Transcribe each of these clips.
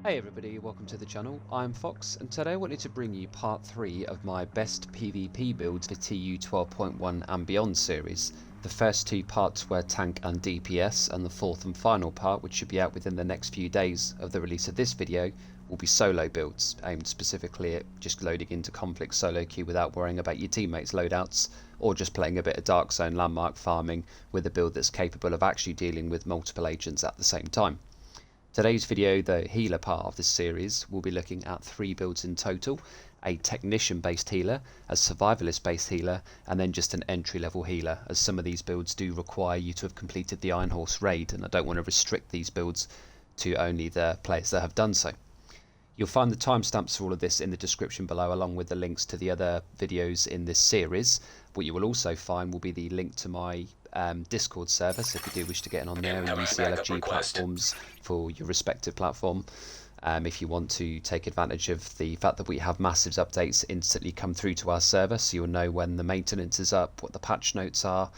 Hey everybody, welcome to the channel. I'm Fox, and today I wanted to bring you part 3 of my best PvP builds for TU 12.1 and beyond series. The first two parts were tank and DPS, and the fourth and final part, which should be out within the next few days of the release of this video, will be solo builds, aimed specifically at just loading into conflict solo queue without worrying about your teammates' loadouts, or just playing a bit of Dark Zone landmark farming with a build that's capable of actually dealing with multiple agents at the same time. Today's video, the healer part of this series, will be looking at 3 builds in total: a technician based healer, a survivalist based healer, and then just an entry level healer, as some of these builds do require you to have completed the Iron Horse raid, and I don't want to restrict these builds to only the players that have done so. You'll find the timestamps for all of this in the description below, along with the links to the other videos in this series. What you will also find will be the link to my Discord server, so if you do wish to get in on there and use the LFG platforms for your respective platform, if you want to take advantage of the fact that we have massive updates instantly come through to our server, so you'll know when the maintenance is up, what the patch notes are.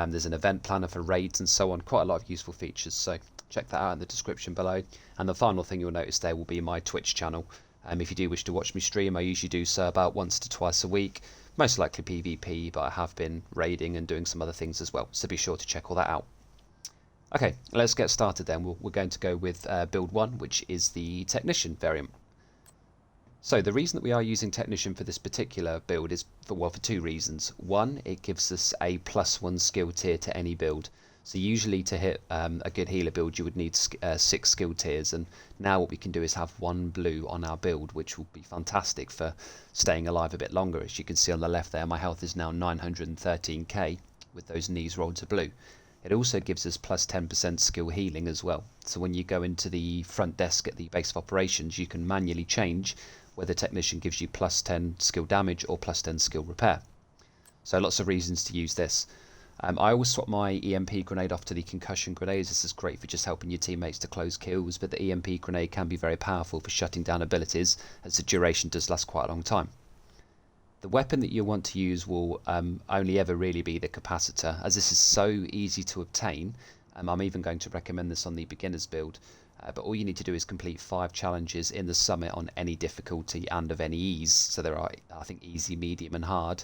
There's an event planner for raids and so on, quite a lot of useful features, so check that out in the description below. And the final thing you'll notice there will be my Twitch channel. If you do wish to watch me stream, I usually do so about once to twice a week, most likely PvP, but I have been raiding and doing some other things as well, so be sure to check all that out. Okay, let's get started then. We're going to go with build 1, which is the Technician variant. So the reason that we are using Technician for this particular build is for 2 reasons. One, it gives us a +1 skill tier to any build. So usually to hit a good healer build you would need 6 skill tiers, and now what we can do is have 1 blue on our build, which will be fantastic for staying alive a bit longer. As you can see on the left there, my health is now 913k with those knees rolled to blue. It also gives us +10% skill healing as well. So when you go into the front desk at the base of operations, you can manually change whether Technician gives you +10 skill damage or +10 skill repair. So lots of reasons to use this. I always swap my EMP grenade off to the concussion grenades. This is great for just helping your teammates to close kills, but the EMP grenade can be very powerful for shutting down abilities, as the duration does last quite a long time. The weapon that you want to use will only ever really be the Capacitor, as this is so easy to obtain. I'm even going to recommend this on the beginner's build, but all you need to do is complete 5 challenges in the summit on any difficulty and of any ease. So there are, I think, easy, medium and hard.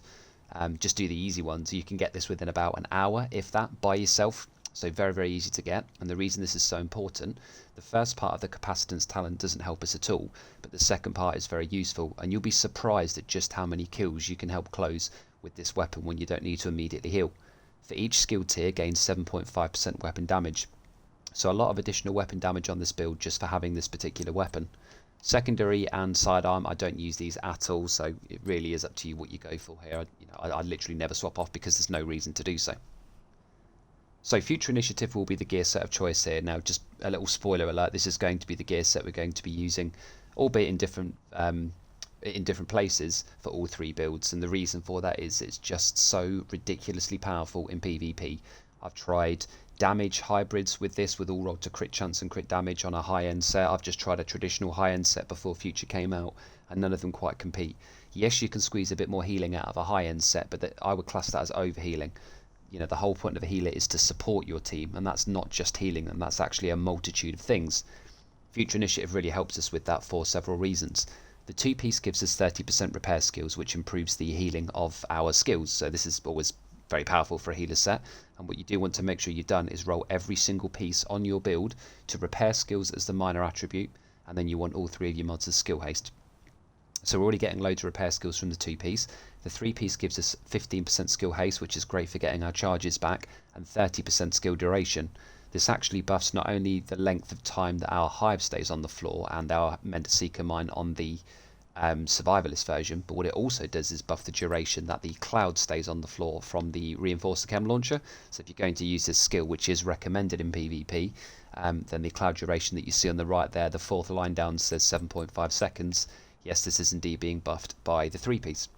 Just do the easy ones. You can get this within about an hour, if that, by yourself. So very, very easy to get. And the reason this is so important, the first part of the Capacitance talent doesn't help us at all, but the second part is very useful, and you'll be surprised at just how many kills you can help close with this weapon when you don't need to immediately heal. For each skill tier gains 7.5% weapon damage. So a lot of additional weapon damage on this build just for having this particular weapon. Secondary and sidearm, I don't use these at all, so it really is up to you what you go for here. I literally never swap off because there's no reason to do so. So future initiative will be the gear set of choice here. Now, just a little spoiler alert, this is going to be the gear set we're going to be using, albeit in different places for all 3 builds, and the reason for that is it's just so ridiculously powerful in PvP. I've tried damage hybrids with this, with all rolled to crit chance and crit damage on a high-end set. I've just tried a traditional high-end set before Future came out, and none of them quite compete. Yes, you can squeeze a bit more healing out of a high-end set, but I would class that as overhealing. You know, the whole point of a healer is to support your team, and that's not just healing them, that's actually a multitude of things. Future Initiative really helps us with that for several reasons. The 2-piece gives us 30% repair skills, which improves the healing of our skills, so this is always very powerful for a healer set. And what you do want to make sure you've done is roll every single piece on your build to repair skills as the minor attribute, and then you want all 3 of your mods as skill haste. So we're already getting loads of repair skills from the 2-piece. The 3-piece gives us 15% skill haste, which is great for getting our charges back, and 30% skill duration. This actually buffs not only the length of time that our hive stays on the floor and our Mentor Seeker mine on the Survivalist version, but what it also does is buff the duration that the cloud stays on the floor from the Reinforcer Chem launcher. So if you're going to use this skill, which is recommended in PvP, then the cloud duration that you see on the right there, the 4th line down says 7.5 seconds. Yes, this is indeed being buffed by the 3-piece.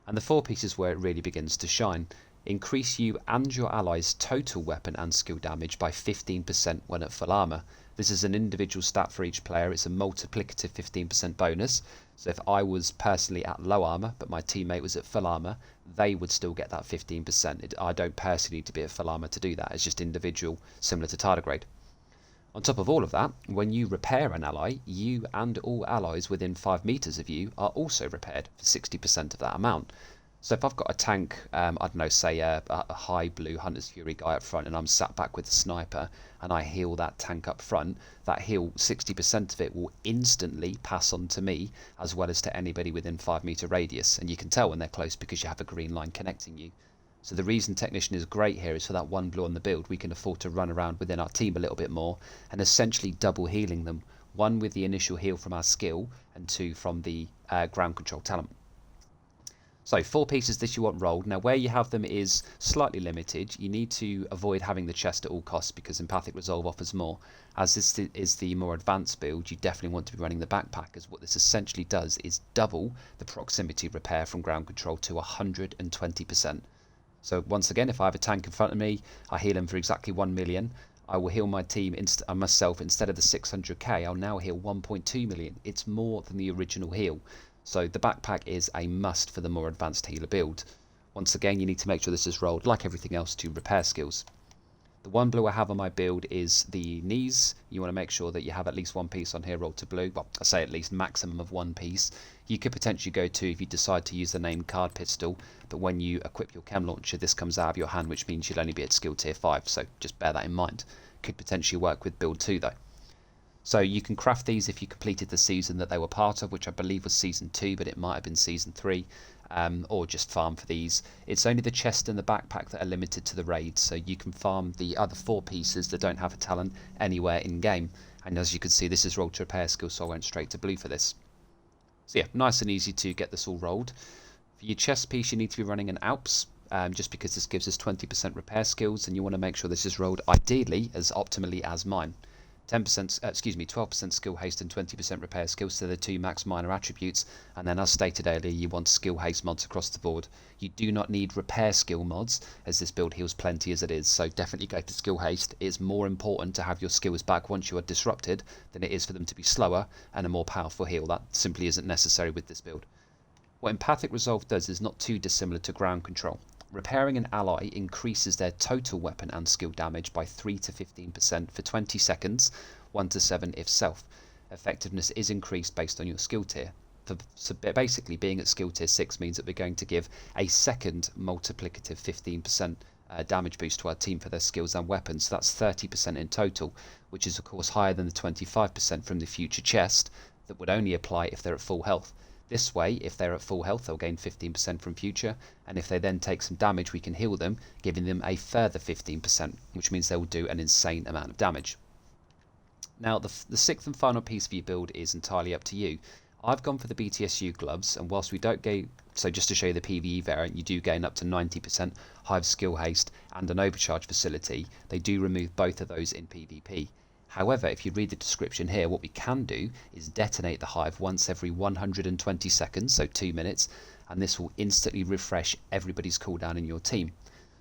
And the 4-piece is where it really begins to shine. Increase you and your allies' total weapon and skill damage by 15% when at full armor. This is an individual stat for each player. It's a multiplicative 15% bonus. So if I was personally at low armor, but my teammate was at full armor, they would still get that 15%. I don't personally need to be at full armor to do that. It's just individual, similar to tardigrade. On top of all of that, when you repair an ally, you and all allies within 5 meters of you are also repaired for 60% of that amount. So if I've got a tank, I don't know, say a high blue Hunter's Fury guy up front, and I'm sat back with the sniper, and I heal that tank up front, that heal, 60% of it will instantly pass on to me, as well as to anybody within 5 meter radius. And you can tell when they're close because you have a green line connecting you. So the reason Technician is great here is for that 1 blue on the build, we can afford to run around within our team a little bit more, and essentially double healing them. 1 with the initial heal from our skill, and 2 from the ground control talent. So 4 pieces that you want rolled. Now where you have them is slightly limited. You need to avoid having the chest at all costs because Empathic Resolve offers more. As this is the more advanced build, you definitely want to be running the backpack, as what this essentially does is double the proximity repair from ground control to 120%. So once again, if I have a tank in front of me, I heal him for exactly 1 million. I will heal my team myself instead of the 600k. I'll now heal 1.2 million. It's more than the original heal. So the backpack is a must for the more advanced healer build. Once again, you need to make sure this is rolled, like everything else, to repair skills. The 1 blue I have on my build is the knees. You want to make sure that you have at least 1 piece on here rolled to blue. Well, I say at least maximum of 1 piece. You could potentially go 2 if you decide to use the named card pistol, but when you equip your chem launcher, this comes out of your hand, which means you'll only be at skill tier 5, so just bear that in mind. Could potentially work with build 2 though. So you can craft these if you completed the season that they were part of, which I believe was season 2, but it might have been season 3, or just farm for these. It's only the chest and the backpack that are limited to the raids, so you can farm the other 4 pieces that don't have a talent anywhere in game. And as you can see, this is rolled to repair skill, so I went straight to blue for this. So yeah, nice and easy to get this all rolled. For your chest piece, you need to be running an Alps, just because this gives us 20% repair skills, and you want to make sure this is rolled ideally as optimally as mine. 12% skill haste and 20% repair skills, so the 2 max minor attributes, and then as stated earlier, you want skill haste mods across the board. You do not need repair skill mods, as this build heals plenty as it is, so definitely go to skill haste. It's more important to have your skills back once you are disrupted than it is for them to be slower and a more powerful heal. That simply isn't necessary with this build. What Empathic Resolve does is not too dissimilar to ground control. Repairing an ally increases their total weapon and skill damage by 3 to 15% for 20 seconds, 1 to 7 if self. Effectiveness is increased based on your skill tier. So basically being at skill tier 6 means that we're going to give a second multiplicative 15% damage boost to our team for their skills and weapons. So that's 30% in total, which is of course higher than the 25% from the future chest that would only apply if they're at full health. This way, if they're at full health, they'll gain 15% from future, and if they then take some damage, we can heal them, giving them a further 15%, which means they will do an insane amount of damage. Now, the 6th and final piece for your build is entirely up to you. I've gone for the BTSU gloves, and whilst we don't gain, so just to show you the PvE variant, you do gain up to 90% hive skill haste and an overcharge facility. They do remove both of those in PvP. However, if you read the description here, what we can do is detonate the hive once every 120 seconds, so 2 minutes, and this will instantly refresh everybody's cooldown in your team.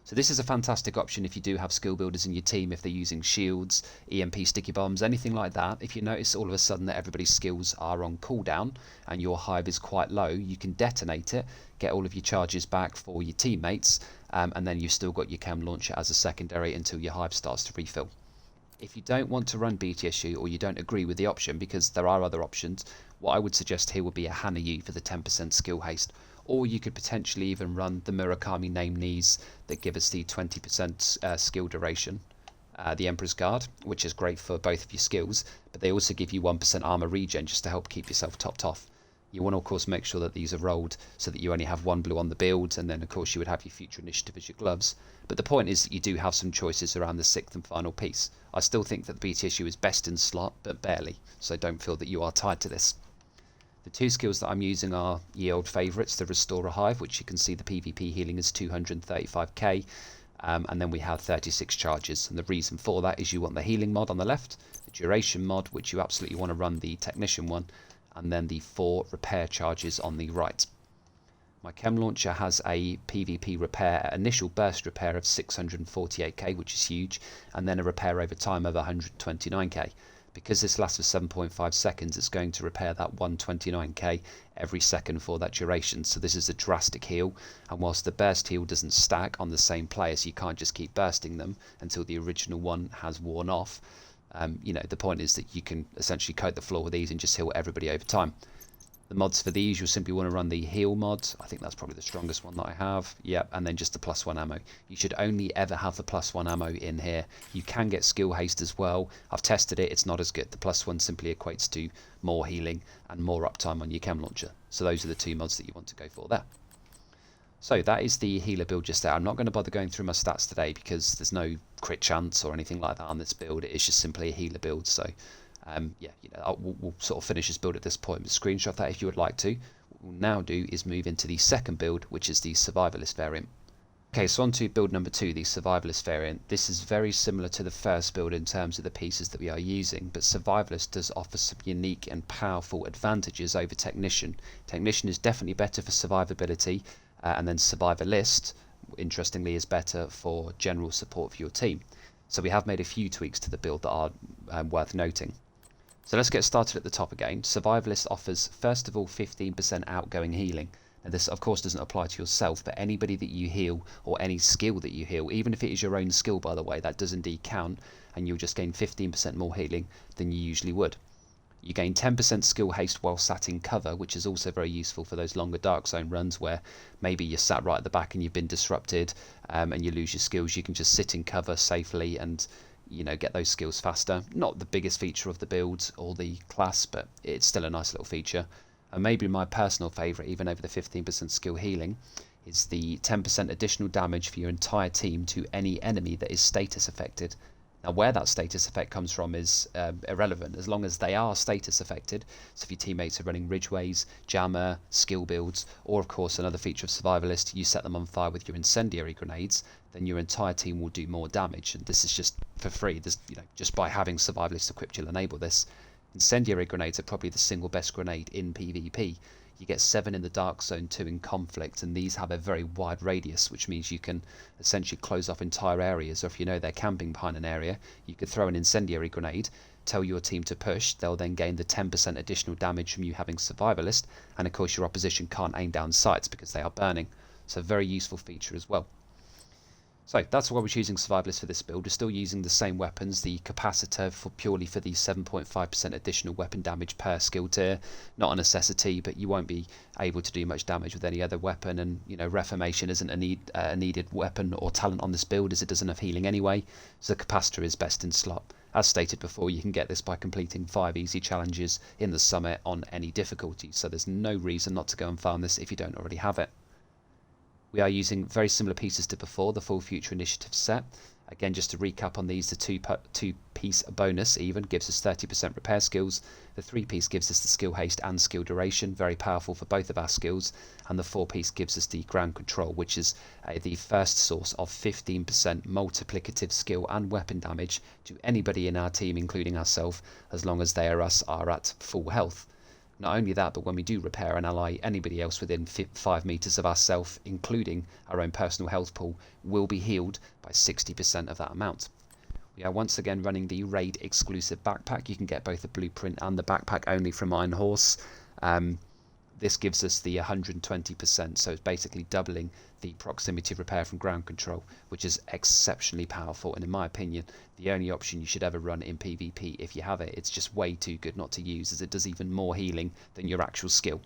So this is a fantastic option if you do have skill builders in your team, if they're using shields, EMP sticky bombs, anything like that. If you notice all of a sudden that everybody's skills are on cooldown and your hive is quite low, you can detonate it, get all of your charges back for your teammates, and then you've still got your chem launcher as a secondary until your hive starts to refill. If you don't want to run BTSU or you don't agree with the option, because there are other options, what I would suggest here would be a Hanayu for the 10% skill haste, or you could potentially even run the Murakami name knees that give us the 20% skill duration, the Emperor's Guard, which is great for both of your skills, but they also give you 1% armor regen just to help keep yourself topped off. You want to of course make sure that these are rolled so that you only have 1 blue on the build, and then of course you would have your future initiative as your gloves. But the point is that you do have some choices around the 6th and final piece. I still think that the BTSU is best in slot, but barely, so don't feel that you are tied to this. The 2 skills that I'm using are ye old favourites, the Restorer Hive, which you can see the PvP healing is 235k, and then we have 36 charges, and the reason for that is you want the healing mod on the left, the duration mod, which you absolutely want to run the technician one, and then the 4 repair charges on the right. My chem launcher has a PvP repair, initial burst repair of 648k, which is huge, and then a repair over time of 129k. Because this lasts for 7.5 seconds, it's going to repair that 129k every second for that duration. So this is a drastic heal, and whilst the burst heal doesn't stack on the same player, so you can't just keep bursting them until the original one has worn off, You know, the point is that you can essentially coat the floor with these and just heal everybody over time. The mods for these, you'll simply want to run the heal mod. I think that's probably the strongest one that I have. Yep, and then just the +1 ammo. You should only ever have the +1 ammo in here. You can get skill haste as well. I've tested it, it's not as good. The +1 simply equates to more healing and more uptime on your chem launcher. So those are the two mods that you want to go for there. So that is the healer build just there. I'm not going to bother going through my stats today because there's no crit chance or anything like that on this build. It is just simply a healer build. So yeah, you know, we'll sort of finish this build at this point, but screenshot that if you would like to. What we'll now do is move into the second build, which is the Survivalist variant. Okay, so on to build number 2, the Survivalist variant. This is very similar to the first build in terms of the pieces that we are using, but Survivalist does offer some unique and powerful advantages over Technician. Technician is definitely better for survivability, and then Survivalist, interestingly, is better for general support for your team. So we have made a few tweaks to the build that are worth noting. So let's get started at the top again. Survivalist offers, first of all, 15% outgoing healing. Now this of course doesn't apply to yourself, but anybody that you heal or any skill that you heal, even if it is your own skill by the way, that does indeed count, and you'll just gain 15% more healing than you usually would. You gain 10% skill haste while sat in cover, which is also very useful for those longer dark zone runs where maybe you're sat right at the back and you've been disrupted and you lose your skills. You can just sit in cover safely and, you know, get those skills faster. Not the biggest feature of the build or the class, but it's still a nice little feature. And maybe my personal favourite, even over the 15% skill healing, is the 10% additional damage for your entire team to any enemy that is status affected. Now where that status effect comes from is irrelevant, as long as they are status affected. So if your teammates are running ridgeways, jammer, skill builds, or of course another feature of Survivalist, you set them on fire with your incendiary grenades, then your entire team will do more damage. And this is just for free. This, you know, just by having Survivalist equipped, you'll enable this. Incendiary grenades are probably the single best grenade in PvP. You get 7 in the dark zone, 2 in conflict, and these have a very wide radius, which means you can essentially close off entire areas. Or if you know they're camping behind an area, you could throw an incendiary grenade, tell your team to push, they'll then gain the 10% additional damage from you having Survivalist, and of course your opposition can't aim down sights because they are burning. So a very useful feature as well. So that's why we're choosing Survivalist for this build. We're still using the same weapons, the Capacitor purely for the 7.5% additional weapon damage per skill tier. Not a necessity, but you won't be able to do much damage with any other weapon, and you know, Reformation isn't a needed weapon or talent on this build as it does enough healing anyway, so the Capacitor is best in slot. As stated before, you can get this by completing 5 easy challenges in the summit on any difficulty, so there's no reason not to go and farm this if you don't already have it. We are using very similar pieces to before, the full future initiative set. Again, just to recap on these, the two-piece bonus even gives us 30% repair skills. The 3-piece gives us the skill haste and skill duration, very powerful for both of our skills. And the 4-piece gives us the ground control, which is the first source of 15% multiplicative skill and weapon damage to anybody in our team, including ourselves, as long as they are at full health. Not only that, but when we do repair an ally, anybody else within 5 meters of ourselves, including our own personal health pool, will be healed by 60% of that amount. We are once again running the raid exclusive backpack. You can get both the blueprint and the backpack only from Iron Horse. This gives us the 120%, so it's basically doubling the proximity repair from ground control, which is exceptionally powerful, and in my opinion, the only option you should ever run in PvP if you have it. It's just way too good not to use, as it does even more healing than your actual skill.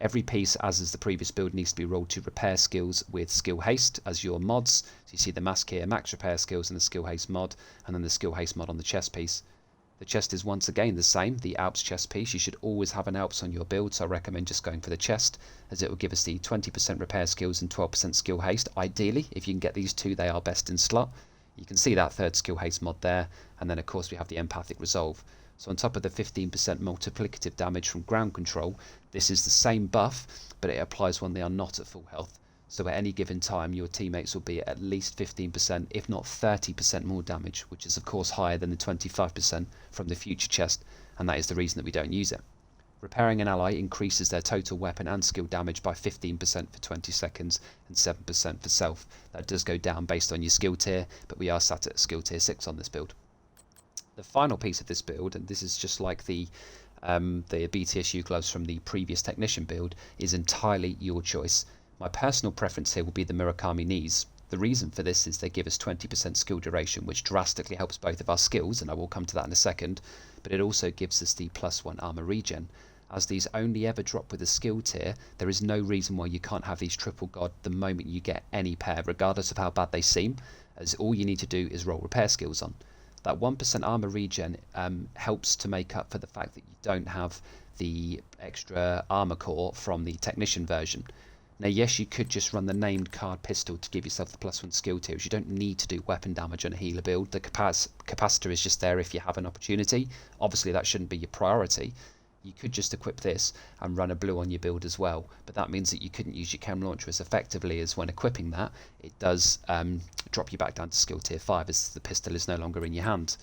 Every piece, as is the previous build, needs to be rolled to repair skills with skill haste as your mods. So you see the mask here, max repair skills and the skill haste mod, and then the skill haste mod on the chest piece. The chest is once again the same, the Alps chest piece. You should always have an Alps on your build, so I recommend just going for the chest, as it will give us the 20% repair skills and 12% skill haste. Ideally, if you can get these two, they are best in slot. You can see that 3rd skill haste mod there, and then of course we have the Empathic Resolve. So on top of the 15% multiplicative damage from ground control, this is the same buff, but it applies when they are not at full health. So at any given time, your teammates will be at least 15%, if not 30% more damage, which is of course higher than the 25% from the future chest, and that is the reason that we don't use it. Repairing an ally increases their total weapon and skill damage by 15% for 20 seconds and 7% for self. That does go down based on your skill tier, but we are sat at skill tier 6 on this build. The final piece of this build, and this is just like the BTSU gloves from the previous Technician build, is entirely your choice. My personal preference here will be the Murakami knees. The reason for this is they give us 20% skill duration, which drastically helps both of our skills, and I will come to that in a second, but it also gives us the +1 armor regen. As these only ever drop with a skill tier, there is no reason why you can't have these triple god the moment you get any pair, regardless of how bad they seem, as all you need to do is roll repair skills on. That 1% armor regen helps to make up for the fact that you don't have the extra armor core from the technician version. Now yes, you could just run the named card pistol to give yourself the +1 skill tiers. You don't need to do weapon damage on a healer build. The capacitor is just there if you have an opportunity. Obviously that shouldn't be your priority. You could just equip this and run a blue on your build as well, but that means that you couldn't use your chem launcher as effectively, as when equipping that it does drop you back down to skill tier 5 as the pistol is no longer in your hand.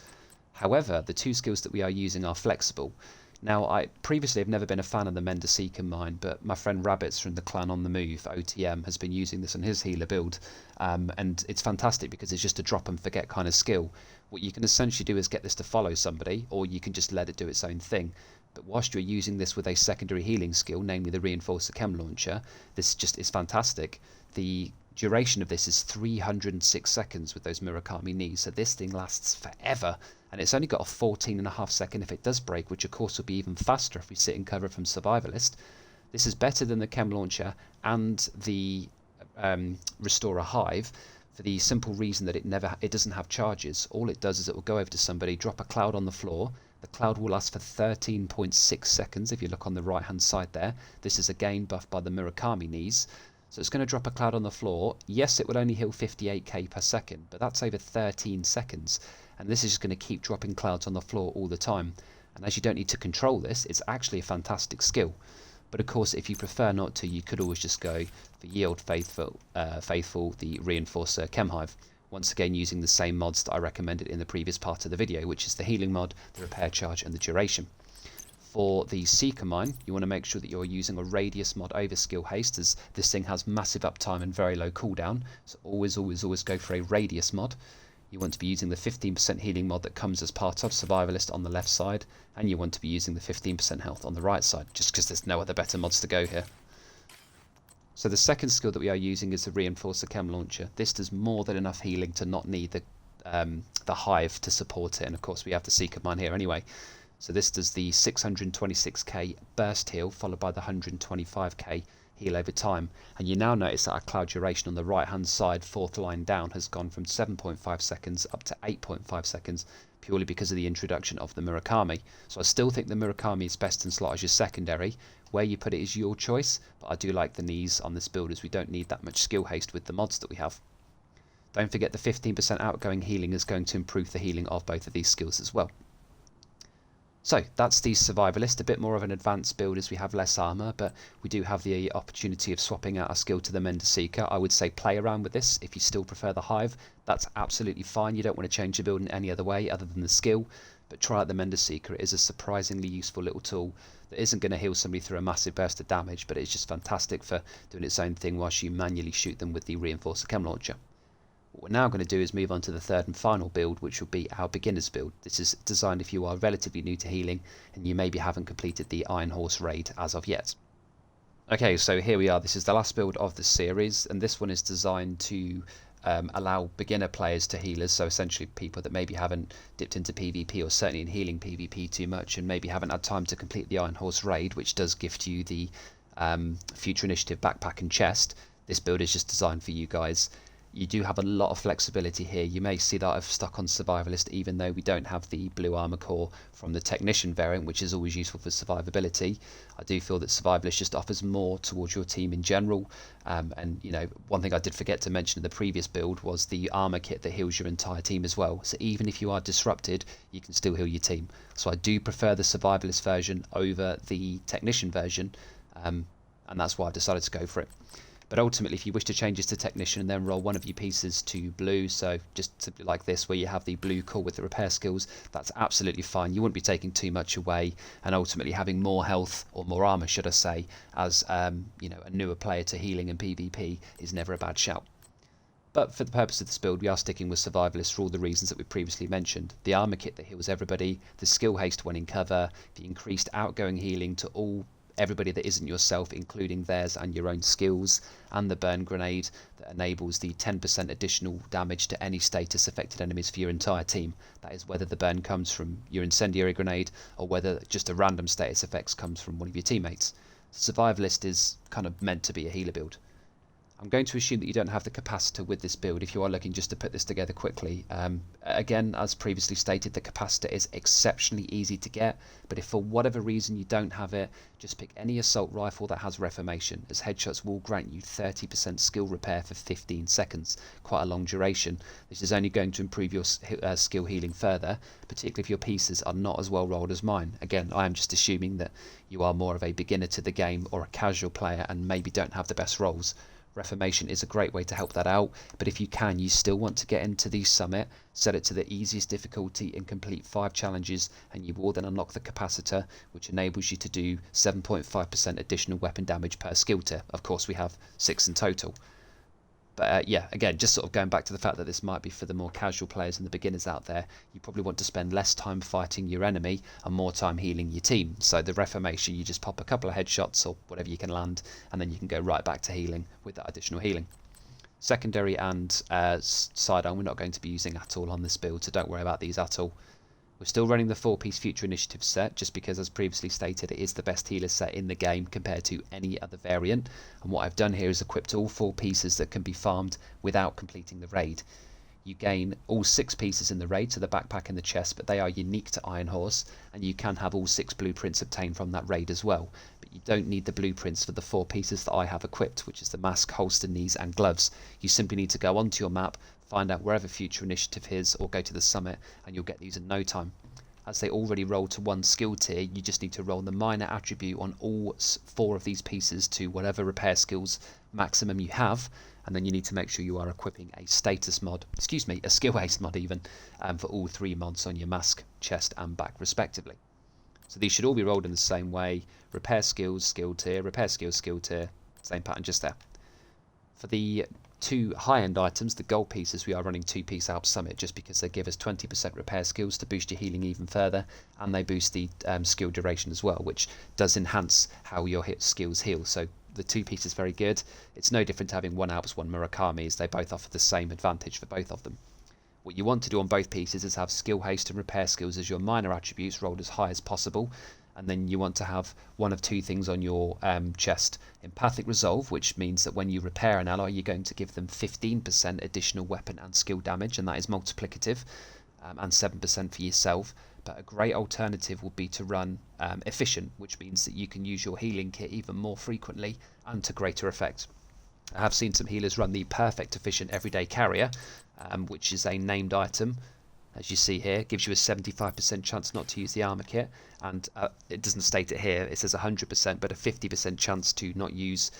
However, the two skills that we are using are flexible. Now, I previously have never been a fan of the Mender Seeker mine, but my friend Rabbits from the Clan on the Move, OTM, has been using this on his healer build, and it's fantastic because it's just a drop and forget kind of skill. What you can essentially do is get this to follow somebody, or you can just let it do its own thing. But whilst you're using this with a secondary healing skill, namely the Reinforcer Chem Launcher, this just is fantastic. The duration of this is 306 seconds with those Murakami knees, so this thing lasts forever, and it's only got a 14.5 second if it does break, which of course will be even faster if we sit in cover from Survivalist. This is better than the Chem Launcher and the Restorer Hive, for the simple reason that it doesn't have charges. All it does is it will go over to somebody, drop a cloud on the floor. The cloud will last for 13.6 seconds if you look on the right hand side there. This is again buffed by the Murakami knees. So it's going to drop a cloud on the floor. Yes, it will only heal 58k per second, but that's over 13 seconds. And this is just going to keep dropping clouds on the floor all the time. And as you don't need to control this, it's actually a fantastic skill. But of course, if you prefer not to, you could always just go for Yield Faithful, the Reinforcer Chem Hive. Once again, using the same mods that I recommended in the previous part of the video, which is the healing mod, the repair charge, and the duration. For the Seeker mine, you want to make sure that you're using a radius mod over skill haste, as this thing has massive uptime and very low cooldown. So always go for a radius mod. You want to be using the 15% healing mod that comes as part of Survivalist on the left side, and you want to be using the 15% health on the right side, just because there's no other better mods to go here. So the second skill that we are using is the Reinforcer Chem Launcher. This does more than enough healing to not need the Hive to support it, and of course we have the Seeker mine here anyway. So this does the 626k burst heal, followed by the 125k heal over time. And you now notice that our cloud duration on the right hand side, fourth line down, has gone from 7.5 seconds up to 8.5 seconds, purely because of the introduction of the Murakami. So I still think the Murakami is best in slot as your secondary. Where you put it is your choice, but I do like the knees on this build as we don't need that much skill haste with the mods that we have. Don't forget the 15% outgoing healing is going to improve the healing of both of these skills as well. So that's the Survivalist, a bit more of an advanced build as we have less armor, but we do have the opportunity of swapping out our skill to the Mender Seeker. I would say play around with this. If you still prefer the Hive, that's absolutely fine. You don't want to change your build in any other way other than the skill, but try out the Mender Seeker. It is a surprisingly useful little tool that isn't going to heal somebody through a massive burst of damage, but it's just fantastic for doing its own thing whilst you manually shoot them with the Reinforcer Chem Launcher. What we're now going to do is move on to the third and final build, which will be our beginner's build. This is designed if you are relatively new to healing and you maybe haven't completed the Iron Horse raid as of yet. Okay, so here we are. This is the last build of the series, and this one is designed to allow beginner players to healers, so essentially people that maybe haven't dipped into PvP or certainly in healing PvP too much and maybe haven't had time to complete the Iron Horse raid, which does gift you the Future Initiative backpack and chest. This build is just designed for you guys. You do have a lot of flexibility here. You may see that I've stuck on Survivalist even though we don't have the blue armor core from the Technician variant, which is always useful for survivability. I do feel that Survivalist just offers more towards your team in general. And you know, one thing I did forget to mention in the previous build was the armor kit that heals your entire team as well. So even if you are disrupted, you can still heal your team. So I do prefer the Survivalist version over the Technician version, and that's why I've decided to go for it. But ultimately, if you wish to change this to Technician and then roll one of your pieces to blue, so just simply like this, where you have the blue core with the repair skills, that's absolutely fine. You wouldn't be taking too much away, and ultimately having more health, or more armor should I say, as you know, a newer player to healing and PvP is never a bad shout. But for the purpose of this build, we are sticking with Survivalist for all the reasons that we previously mentioned. The armor kit that heals everybody, the skill haste when in cover, the increased outgoing healing to all everybody that isn't yourself, including theirs and your own skills, and the burn grenade that enables the 10% additional damage to any status affected enemies for your entire team. That is whether the burn comes from your incendiary grenade or whether just a random status effects comes from one of your teammates. Survivalist is kind of meant to be a healer build. I'm going to assume that you don't have the capacitor with this build if you are looking just to put this together quickly. Again, as previously stated, the capacitor is exceptionally easy to get, but if for whatever reason you don't have it, just pick any assault rifle that has reformation, as headshots will grant you 30% skill repair for 15 seconds, quite a long duration. This is only going to improve your skill healing further, particularly if your pieces are not as well rolled as mine. Again, I am just assuming that you are more of a beginner to the game or a casual player and maybe don't have the best rolls. Reformation is a great way to help that out, but if you can, you still want to get into the summit, set it to the easiest difficulty and complete 5 challenges, and you will then unlock the capacitor, which enables you to do 7.5% additional weapon damage per skill tier. Of course, we have 6 in total. But yeah, again, just sort of going back to the fact that this might be for the more casual players and the beginners out there, you probably want to spend less time fighting your enemy and more time healing your team. So the reformation, you just pop a couple of headshots or whatever you can land, and then you can go right back to healing with that additional healing. Secondary and sidearm we're not going to be using at all on this build, so don't worry about these at all. We're still running the 4-piece Future Initiative set, just because, as previously stated, it is the best healer set in the game compared to any other variant. And what I've done here is equipped all 4 pieces that can be farmed without completing the raid. You gain all 6 pieces in the raid, so the backpack and the chest, but they are unique to Iron Horse, and you can have all 6 blueprints obtained from that raid as well. But you don't need the blueprints for the 4 pieces that I have equipped, which is the mask, holster, knees and gloves. You simply need to go onto your map, find out wherever Future Initiative is, or go to the summit, and you'll get these in no time. As they already roll to 1 skill tier, you just need to roll the minor attribute on all 4 of these pieces to whatever repair skills maximum you have, and then you need to make sure you are equipping a status mod, a skill haste mod even, for all 3 mods on your mask, chest and back respectively. So these should all be rolled in the same way: repair skills, skill tier, repair skills, skill tier, same pattern just there. For the 2 high-end items, the gold pieces, we are running 2-piece Alp Summit just because they give us 20% repair skills to boost your healing even further, and they boost the skill duration as well, which does enhance how your hit skills heal. So the 2 pieces is very good. It's no different to having 1 Alps, 1 Murakami's. They both offer the same advantage for both of them. What you want to do on both pieces is have skill haste and repair skills as your minor attributes rolled as high as possible, and then you want to have one of 2 things on your chest: Empathic Resolve, which means that when you repair an ally, you're going to give them 15% additional weapon and skill damage, and that is multiplicative, and 7% for yourself. But a great alternative would be to run Efficient, which means that you can use your healing kit even more frequently and to greater effect. I have seen some healers run the Perfect Efficient Everyday Carrier, which is a named item. As you see here, gives you a 75% chance not to use the armor kit, and it doesn't state it here, it says 100%, but a 50% chance to not use,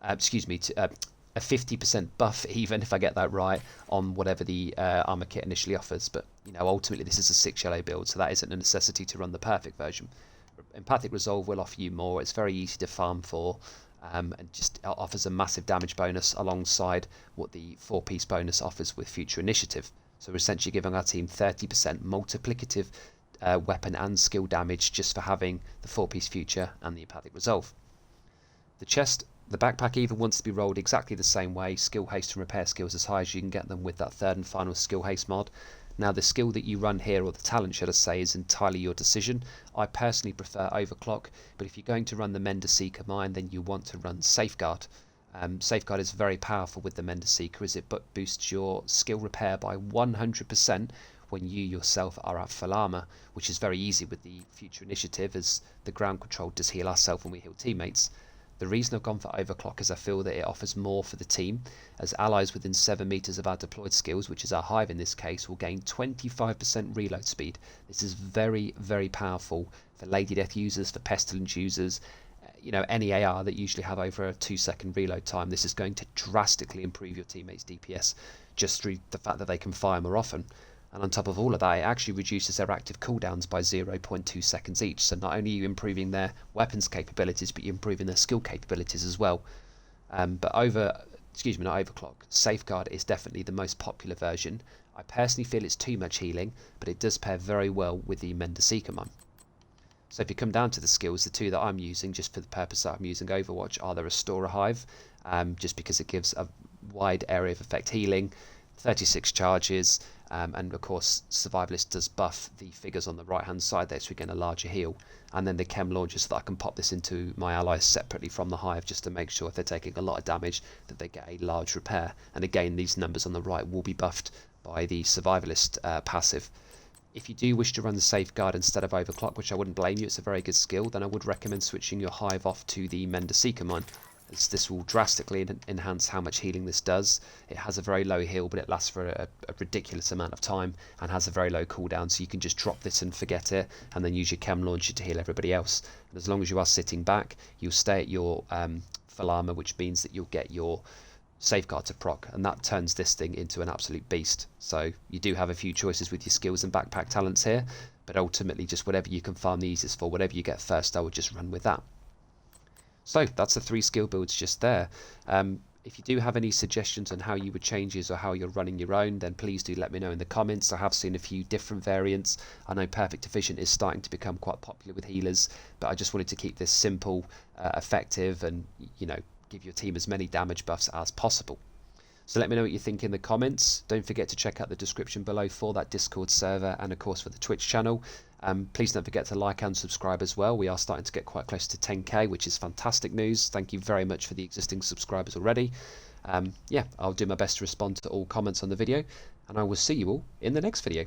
a 50% buff, even if I get that right, on whatever the armor kit initially offers. But you know, ultimately this is a 6 yellow build, so that isn't a necessity to run the perfect version. Empathic Resolve will offer you more. It's very easy to farm for, and just offers a massive damage bonus alongside what the 4-piece bonus offers with Future Initiative. So we're essentially giving our team 30% multiplicative weapon and skill damage just for having the 4-piece Future and the Empathic Resolve. The chest, the backpack even wants to be rolled exactly the same way: skill haste and repair skills as high as you can get them with that 3rd and final skill haste mod. Now the skill that you run here, or the talent should I say, is entirely your decision. I personally prefer Overclock, but if you're going to run the Mender Seeker mine, then you want to run Safeguard. Safeguard is very powerful with the Mender Seeker, as it boosts your skill repair by 100% when you yourself are at full armor, which is very easy with the Future Initiative, as the ground control does heal ourselves when we heal teammates. The reason I've gone for Overclock is I feel that it offers more for the team, as allies within 7 meters of our deployed skills, which is our hive in this case, will gain 25% reload speed. This is very, very powerful for Lady Death users, for Pestilence users, you know, any AR that usually have over a 2-second reload time. This is going to drastically improve your teammates' DPS just through the fact that they can fire more often. And on top of all of that, it actually reduces their active cooldowns by 0.2 seconds each. So not only are you improving their weapons capabilities, but you're improving their skill capabilities as well. But not Overclock, Safeguard is definitely the most popular version. I personally feel it's too much healing, but it does pair very well with the Mender Seeker mine. So if you come down to the skills, the two that I'm using just for the purpose that I'm using Overwatch are the Restorer Hive, just because it gives a wide area of effect healing, 36 charges, and of course Survivalist does buff the figures on the right hand side there, so we get a larger heal. And then the chem launcher, so that I can pop this into my allies separately from the hive, just to make sure if they're taking a lot of damage that they get a large repair. And again, these numbers on the right will be buffed by the Survivalist passive. If you do wish to run the Safeguard instead of Overclock, which I wouldn't blame you, it's a very good skill, then I would recommend switching your hive off to the Mender Seeker Mine, as this will drastically enhance how much healing this does. It has a very low heal, but it lasts for a ridiculous amount of time and has a very low cooldown, so you can just drop this and forget it, and then use your chem launcher to heal everybody else. And as long as you are sitting back, you'll stay at your full armor, which means that you'll get your Safeguard to proc, and that turns this thing into an absolute beast. So you do have a few choices with your skills and backpack talents here, but ultimately just whatever you can farm the easiest for, whatever you get first, I would just run with that. So that's the 3 skill builds just there. If you do have any suggestions on how you would change yours or how you're running your own, then please do let me know in the comments. I have seen a few different variants. I know Perfect Efficient is starting to become quite popular with healers, but I just wanted to keep this simple, effective, and give your team as many damage buffs as possible. So let me know what you think in the comments. Don't forget to check out the description below for that Discord server and of course for the Twitch channel. Please don't forget to like and subscribe as well. We are starting to get quite close to 10k, which is fantastic news. Thank you very much for the existing subscribers already. Yeah, I'll do my best to respond to all comments on the video, and I will see you all in the next video.